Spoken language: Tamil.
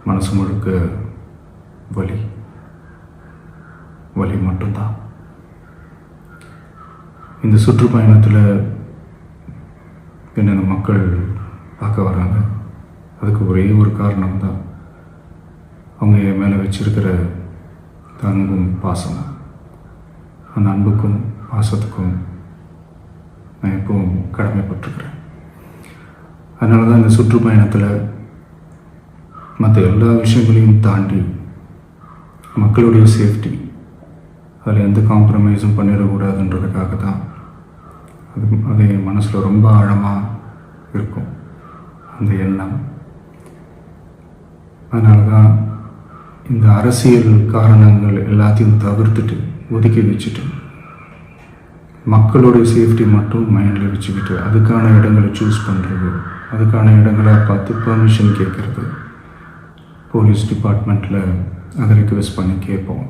மனசு முழுக்க வலி வலி மட்டும்தான். இந்த சுற்றுப்பயணத்தில் என்னென்ன மக்கள் பார்க்க வராங்க, அதுக்கு ஒரே ஒரு காரணம்தான், அவங்க என் மேலே வச்சிருக்கிற அன்பும் பாசமும். அந்த அன்புக்கும் பாசத்துக்கும் நான் எப்பவும் கடமைப்பட்டிருக்கிறேன். அதனால தான் இந்த சுற்றுப்பயணத்தில் மற்ற எல்லா விஷயங்களையும் தாண்டி மக்களுடைய சேஃப்டி, அதில் எந்த காம்ப்ரமைஸும் பண்ணிடக்கூடாதுன்றதுக்காக தான் அது என் மனசில் ரொம்ப ஆழமாக இருக்கும் அந்த எண்ணம். அதனால தான் இந்த அரசியல் காரணங்கள் எல்லாத்தையும் தவிர்த்துட்டு ஒதுக்கி வச்சுட்டு மக்களுடைய சேஃப்டி மட்டும் மைண்டில் வச்சுக்கிட்டு அதுக்கான இடங்களை சூஸ் பண்ணுறது, அதுக்கான இடங்களை பார்த்து பெர்மிஷன் கேட்குறது, போலீஸ் டிபார்ட்மெண்ட்டில் அதை ரிக்வெஸ்ட் பண்ணி கேட்போம்.